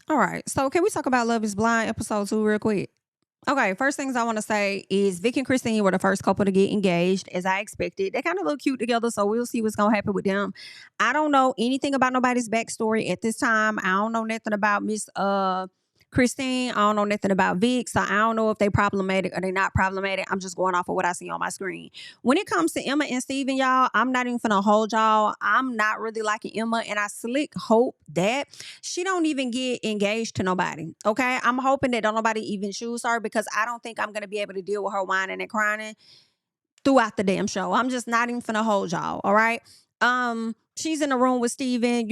All right. So can we talk about Love is Blind episode 2 real quick? Okay, first things I want to say is Vic and Christina were the first couple to get engaged, as I expected. They kind of look cute together, so we'll see what's gonna happen with them. I don't know anything about nobody's backstory at this time. I don't know nothing about Miss Christine. I don't know nothing about Vic, so I don't know if they problematic or they not problematic. I'm just going off of what I see on my screen. When it comes to Emma and Steven, y'all, I'm not even finna hold y'all. I'm not really liking Emma, and I slick hope that she don't even get engaged to nobody. Okay. I'm hoping that don't nobody even choose her because I don't think I'm gonna be able to deal with her whining and crying throughout the damn show. I'm just not even finna hold y'all. All right. She's in the room with Steven,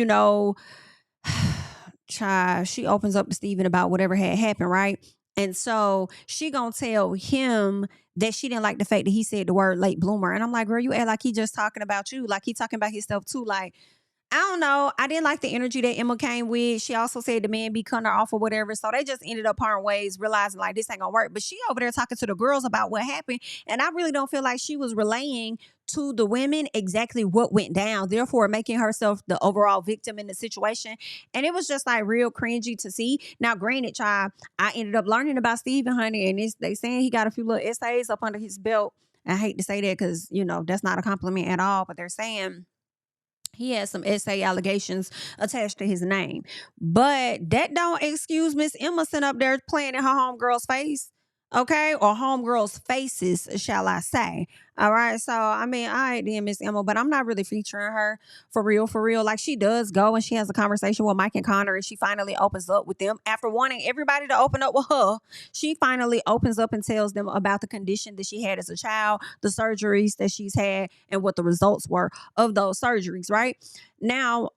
child, she opens up to Steven about whatever had happened, right? And so she gonna tell him that she didn't like the fact that he said the word late bloomer. And I'm like, girl, you act like he just talking about you. Like he talking about himself too. Like, I don't know. I didn't like the energy that Emma came with. She also said the man be cutting her off or whatever. So they just ended up parting ways, realizing like this ain't gonna work. But she over there talking to the girls about what happened. And I really don't feel like she was relaying to the women exactly what went down, therefore making herself the overall victim in the situation. And it was just like real cringy to see. Now, granted, child, I ended up learning about Stephen, honey, and they saying he got a few little essays up under his belt. I hate to say that because, that's not a compliment at all, but they're saying he has some essay allegations attached to his name. But that don't excuse Miss Emma sitting up there playing in her homegirl's face. Okay, or homegirls' faces, shall I say? All right, so I mean, all right, then Miss Emma, but I'm not really featuring her for real, for real. Like she does go and she has a conversation with Mike and Connor, and she finally opens up with them after wanting everybody to open up with her. She finally opens up and tells them about the condition that she had as a child, the surgeries that she's had, and what the results were of those surgeries, right? Now,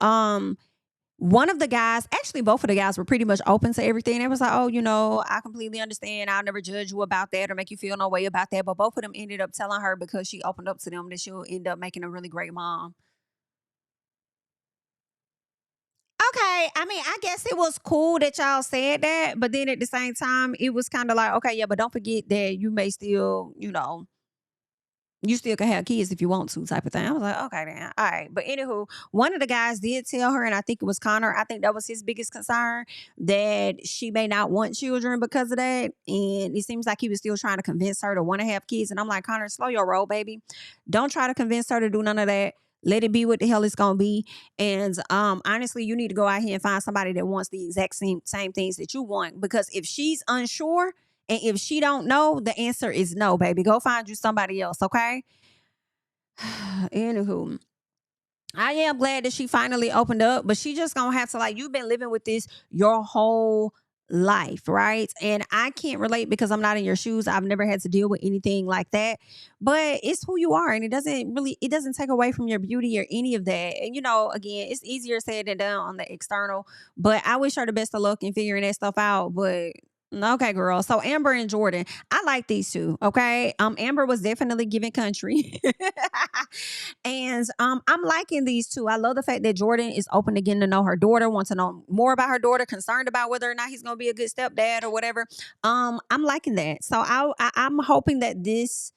one of the guys, actually both of the guys were pretty much open to everything. They was like, oh, I completely understand. I'll never judge you about that or make you feel no way about that. But both of them ended up telling her because she opened up to them that she'll end up making a really great mom. Okay, I mean, I guess it was cool that y'all said that, but then at the same time, it was kind of like, okay, yeah, but don't forget that you may still, you still can have kids if you want to, type of thing. I was like, okay, then, all right. But anywho, one of the guys did tell her, and I think it was Connor. I think that was his biggest concern, that she may not want children because of that. And it seems like he was still trying to convince her to want to have kids. And I'm like, Connor, slow your roll, baby. Don't try to convince her to do none of that. Let it be what the hell it's gonna be. And honestly, you need to go out here and find somebody that wants the exact same things that you want. Because if she's unsure and if she don't know, the answer is no, baby. Go find you somebody else, okay? Anywho, I am glad that she finally opened up, but she just gonna have to, like, you've been living with this your whole life, right? And I can't relate because I'm not in your shoes. I've never had to deal with anything like that. But it's who you are, and it doesn't take away from your beauty or any of that. And again, it's easier said than done on the external. But I wish her the best of luck in figuring that stuff out. But okay, girl. So Amber and Jordan, I like these two. Okay. Amber was definitely giving country. And I'm liking these two. I love the fact that Jordan is open to getting to know her daughter, wants to know more about her daughter, concerned about whether or not he's gonna be a good stepdad or whatever. I'm liking that. So I'm hoping that this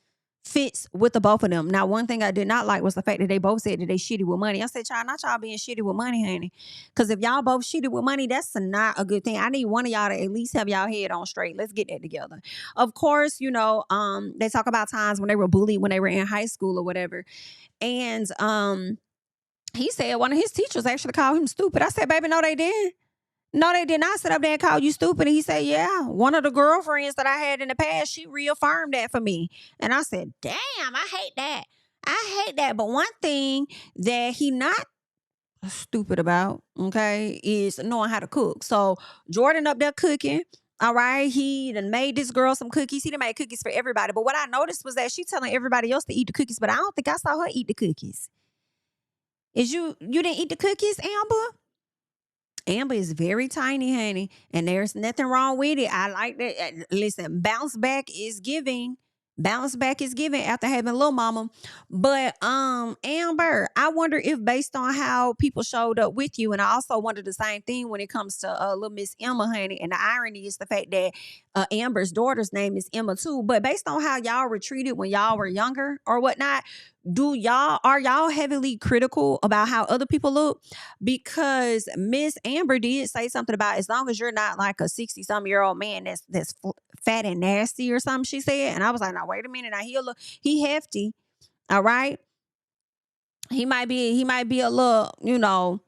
fits with the both of them. Now, one thing I did not like was the fact that they both said that they shitty with money. I said, child, not y'all being shitty with money, honey. Because if y'all both shitty with money, that's not a good thing. I need one of y'all to at least have y'all head on straight. Let's get that together. Of course, they talk about times when they were bullied when they were in high school or whatever. And he said one of his teachers actually called him stupid. I said, baby, no, they didn't. No, they did not sit up there and call you stupid. And he said, yeah, one of the girlfriends that I had in the past, she reaffirmed that for me. And I said, damn, I hate that. I hate that. But one thing that he not stupid about, okay, is knowing how to cook. So Jordan up there cooking. All right, he done made this girl some cookies. He done made cookies for everybody. But what I noticed was that she telling everybody else to eat the cookies, but I don't think I saw her eat the cookies. Is you didn't eat the cookies, Amber? Amber is very tiny, honey, and there's nothing wrong with it. I like that. Listen, bounce back is giving. Bounce back is given after having little mama. But Amber, I wonder if based on how people showed up with you, and I also wonder the same thing when it comes to little Miss Emma, honey. And the irony is the fact that Amber's daughter's name is Emma too. But based on how y'all were treated when y'all were younger or whatnot, are y'all heavily critical about how other people look? Because Miss Amber did say something about as long as you're not like a 60-some-year-old man that's fat and nasty or something, she said. And I was like, now wait a minute, now he hefty, all right. He might be a little,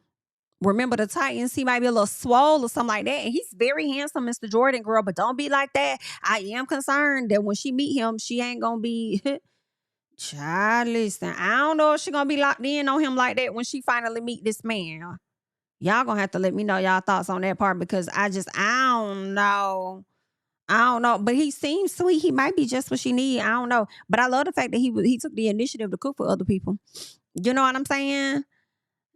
remember the Titans, he might be a little swole or something like that. And he's very handsome, Mr. Jordan, girl, but don't be like that. I am concerned that when she meet him, she ain't gonna be child, listen, I don't know if she gonna be locked in on him like that when she finally meet this man. Y'all gonna have to let me know y'all thoughts on that part, because I don't know. I don't know, but he seems sweet. He might be just what she need. I don't know, but I love the fact that he took the initiative to cook for other people. You know what I'm saying?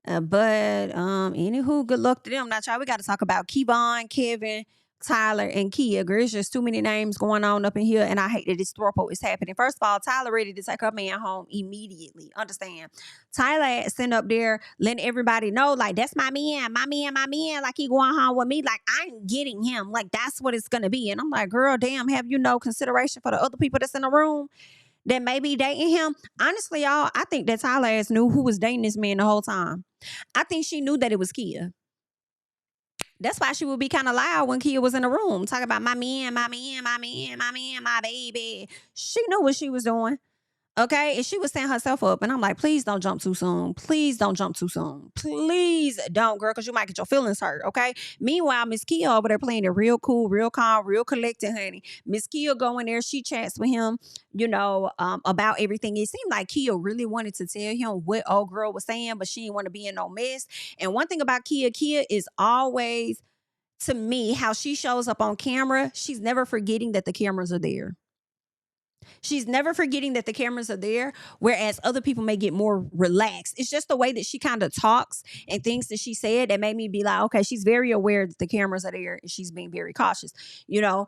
But anywho, good luck to them. Now, y'all, we got to talk about Kevon, Kevin, Tyler, and Kia. Girl, it's just too many names going on up in here, and I hate that this throuple is happening. First of all, Tyler ready to take her man home immediately. Understand? Tyler sitting up there letting everybody know, like, that's my man, my man, my man. Like, he going home with me. Like, I'm getting him. Like, that's what it's gonna be. And I'm like, girl, damn, have you no consideration for the other people that's in the room that may be dating him? Honestly, y'all, I think that Tyler ass knew who was dating this man the whole time. I think she knew that it was Kia. That's why she would be kind of loud when Kia was in the room, talking about my man, my man, my man, my man, my baby. She knew what she was doing. Okay. And she was setting herself up. And I'm like, please don't jump too soon. Please don't jump too soon. Please don't, girl, because you might get your feelings hurt. Okay. Meanwhile, Miss Kia over there playing it real cool, real calm, real collected, honey. Miss Kia going there. She chats with him, about everything. It seemed like Kia really wanted to tell him what old girl was saying, but she didn't want to be in no mess. And one thing about Kia is always, to me, how she shows up on camera. She's never forgetting that the cameras are there. She's never forgetting that the cameras are there, whereas other people may get more relaxed. It's just the way that she kind of talks and things that she said that made me be like, okay, she's very aware that the cameras are there and she's being very cautious, you know?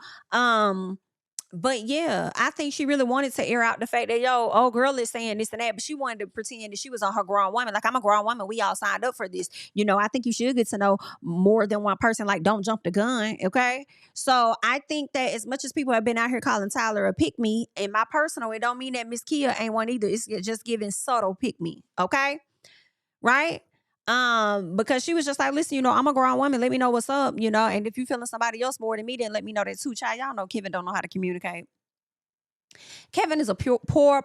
But yeah, I think she really wanted to air out the fact that, old girl is saying this and that, but she wanted to pretend that she was on her grown woman. Like, I'm a grown woman. We all signed up for this. I think you should get to know more than one person. Like, don't jump the gun. Okay. So I think that as much as people have been out here calling Tyler a pick me, in my personal, it don't mean that Miss Kia ain't one either. It's just giving subtle pick me. Okay. Right. Because she was just like, listen, I'm a grown woman. Let me know what's up, and if you feeling somebody else more than me, then let me know that too. Child, y'all know Kevin don't know how to communicate. Kevin is a poor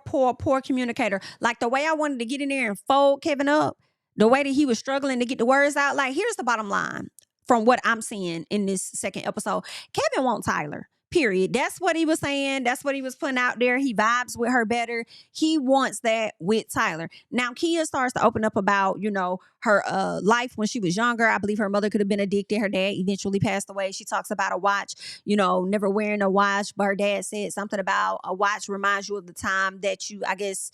communicator. Like, the way I wanted to get in there and fold Kevin up, the way that he was struggling to get the words out. Like, here's the bottom line from what I'm seeing in this second episode. Kevin wants Tyler. Period. That's what he was saying. That's what he was putting out there. He vibes with her better. He wants that with Tyler. Now, Kia starts to open up about, her life when she was younger. I believe her mother could have been addicted. Her dad eventually passed away. She talks about a watch, never wearing a watch. But her dad said something about a watch reminds you of the time that you, I guess,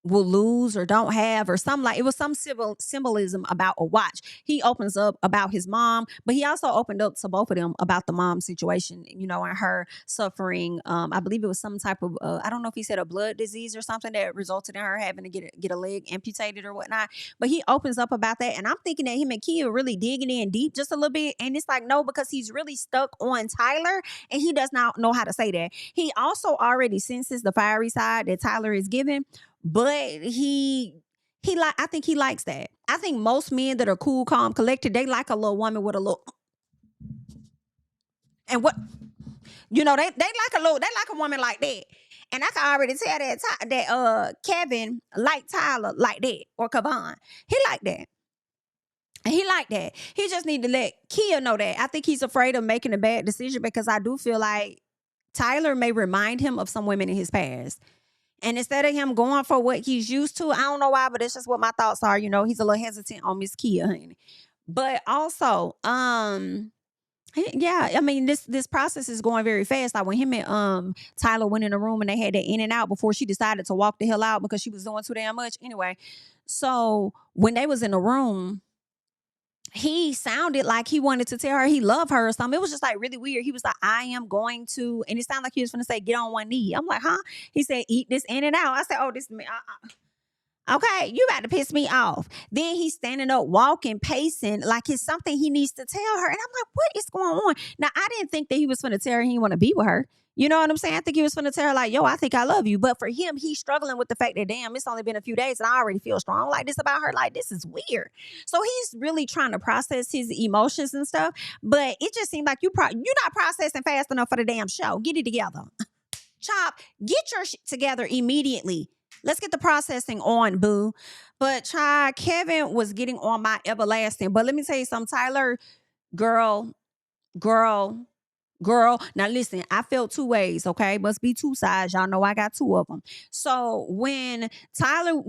will lose or don't have, or something. Like, it was some symbolism about a watch. He opens up about his mom, but he also opened up to both of them about the mom situation, and her suffering. I believe it was some type of I don't know if he said a blood disease or something that resulted in her having to get a leg amputated or whatnot. But he opens up about that, and I'm thinking that him and Kia really digging in deep just a little bit. And it's like, no, because he's really stuck on Tyler, and he does not know how to say that. He also already senses the fiery side that Tyler is giving. But I think he likes that. I think most men that are cool, calm, collected, they like a little woman with a little, and what, they like a woman like that. And I can already tell that Kevin liked Tyler like that, or Kevon. He like that. And he like that. He just need to let Kia know that. I think he's afraid of making a bad decision, because I do feel like Tyler may remind him of some women in his past. And instead of him going for what he's used to, I don't know why, but it's just what my thoughts are. He's a little hesitant on Miss Kia, honey. But also, yeah, I mean, this process is going very fast. Like, when him and Tyler went in the room and they had that in and out before she decided to walk the hell out because she was doing too damn much. Anyway, so when they was in the room, he sounded like he wanted to tell her he loved her or something. It was just like really weird. He was like, I am going to, and it sounded like he was going to say, get on one knee. I'm like, huh? He said, eat this in and out. I said, oh, this, okay, you about to piss me off. Then he's standing up, walking, pacing, like it's something he needs to tell her. And I'm like, what is going on? Now, I didn't think that he was going to tell her he didn't want to be with her. You know what I'm saying? I think he was going to tell her like, yo, I think I love you. But for him, he's struggling with the fact that, damn, it's only been a few days and I already feel strong like this about her. Like, this is weird. So he's really trying to process his emotions and stuff. But it just seemed like you're not processing fast enough for the damn show. Get it together. Chop, get your shit together immediately. Let's get the processing on, boo. But child, Kevin was getting on my everlasting. But let me tell you something, Tyler, girl. Now listen, I felt two ways, okay? Must be two sides. Y'all know I got two of them. So when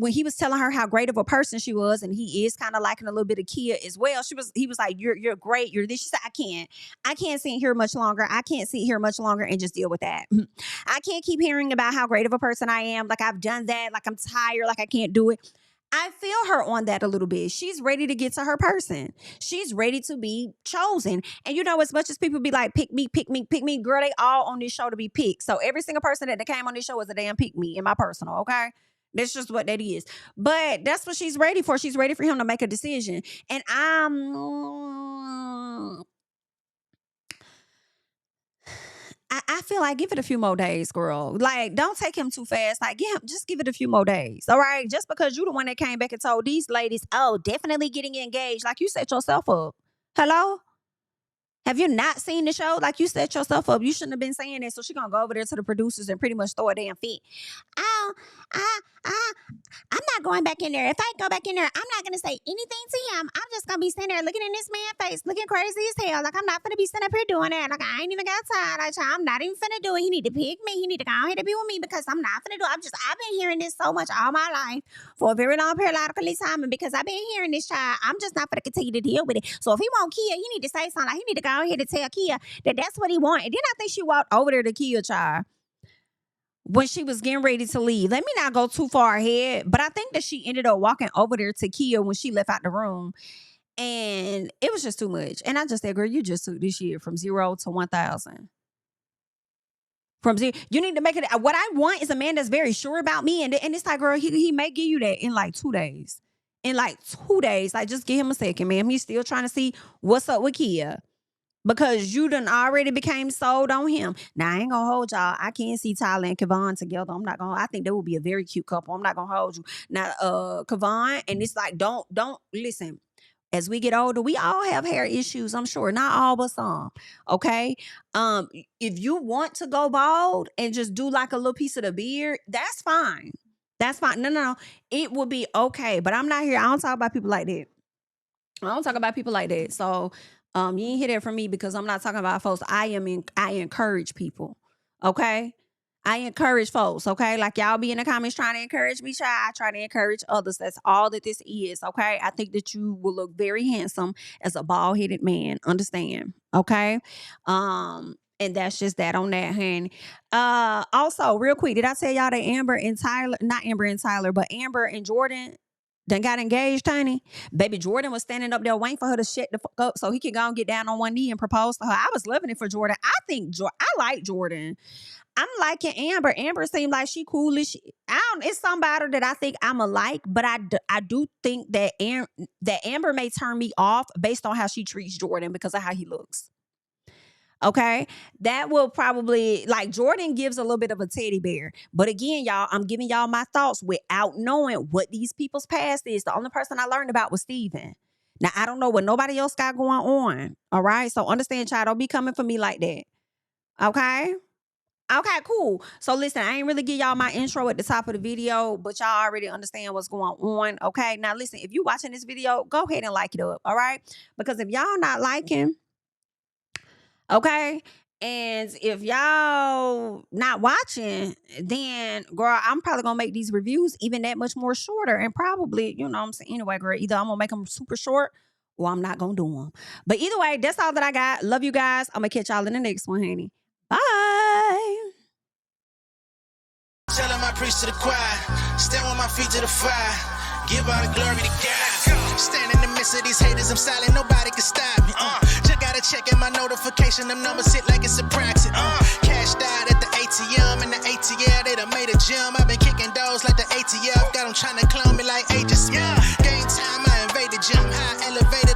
he was telling her how great of a person she was, and he is kind of liking a little bit of Kia as well, he was like, you're great, you're this. She said, I can't sit here much longer. I can't sit here much longer and just deal with that. I can't keep hearing about how great of a person I am. Like I've done that. Like I'm tired. Like I can't do it. I feel her on that a little bit. She's ready to get to her person. She's ready to be chosen. And you know, as much as people be like, pick me, girl, they all on this show to be picked. So every single person that came on this show is a damn pick me in my personal, okay? That's just what that is. But that's what she's ready for. She's ready for him to make a decision. And I feel like give it a few more days, girl. Like, don't take him too fast. Like, just give it a few more days. All right. Just because you the one that came back and told these ladies, oh, definitely getting engaged. Like you set yourself up. Hello? Have you not seen the show? Like you set yourself up. You shouldn't have been saying that. So she's gonna go over there to the producers and pretty much throw a damn fit. Oh, I'm not going back in there. If I go back in there, I'm not gonna say anything to him. I'm just gonna be sitting there looking in this man's face, looking crazy as hell. Like I'm not gonna be sitting up here doing that. Like I ain't even got time. Like I'm not even finna do it. He need to pick me. He need to go ahead and be with me because I'm not finna do it. I've been hearing this so much all my life for a very long periodical time, and because I've been hearing this, child, I'm just not gonna continue to deal with it. So if he want Kia, he need to say something. Like he need to go ahead and tell Kia that that's what he want. And then I think she walked over there to Kia, child, when she was getting ready to leave. Let me not go too far ahead, but I think that she ended up walking over there to Kia when she left out the room. And it was just too much. And I just said, girl, you just took this year from 0 to 1,000. From 0, you need to make it. What I want is a man that's very sure about me. And it's like, girl, he may give you that in like 2 days. In like 2 days, like just give him a second, ma'am. He's still trying to see what's up with Kia. Because you done already became sold on him. Now, I ain't gonna hold y'all. I can't see Tyler and Kevon together. I think they would be a very cute couple. I'm not gonna hold you. Now, Kevon, and it's like, don't listen. As we get older, we all have hair issues, I'm sure. Not all, but some. Okay? If you want to go bald and just do like a little piece of the beard, that's fine. That's fine. No. It will be okay. But I'm not here. I don't talk about people like that. So you ain't hear that from me because I'm not talking about folks. I encourage people. Okay? I encourage folks, okay? Like y'all be in the comments trying to encourage me, child. I try to encourage others. That's all that this is, okay? I think that you will look very handsome as a bald-headed man. Understand? Okay? And that's just that on that, honey. Also, real quick, did I tell y'all that Amber and Jordan done got engaged, honey? Baby Jordan was standing up there waiting for her to shut the fuck up so he could go and get down on one knee and propose to her. I was loving it for Jordan. I like Jordan. I'm liking Amber. Amber seemed like she coolish. It's somebody that I think I'm alike, but I do think that Amber may turn me off based on how she treats Jordan because of how he looks. Okay, that will probably, like, Jordan gives a little bit of a teddy bear. But again, y'all, I'm giving y'all my thoughts without knowing what these people's past is. The only person I learned about was Steven. Now, I don't know what nobody else got going on. All right, so understand, child, don't be coming for me like that. Okay? Okay, cool. So listen, I ain't really give y'all my intro at the top of the video, but y'all already understand what's going on. Okay, now listen, if you watching this video, go ahead and like it up. All right, because if y'all not liking, okay, and if y'all not watching, then girl, I'm probably gonna make these reviews even that much more shorter, and probably, you know what I'm saying, anyway, girl, either I'm gonna make them super short or I'm not gonna do them. But either way, that's all that I got. Love you guys. I'm gonna catch y'all in the next one, honey. Bye. Tell him I preach to the choir. Stand with my feet to the fire. Give all the glory to God. Stand in the middle. midst of these haters, I'm silent, nobody can stop me. Just gotta check in my notification, them numbers hit like it's a proxy. Cashed out at the ATM, and the ATL, they done made a gym. I've been kicking doors like the ATF, got them trying to clone me like Agent Smith. Game time, I invaded gym, high elevated.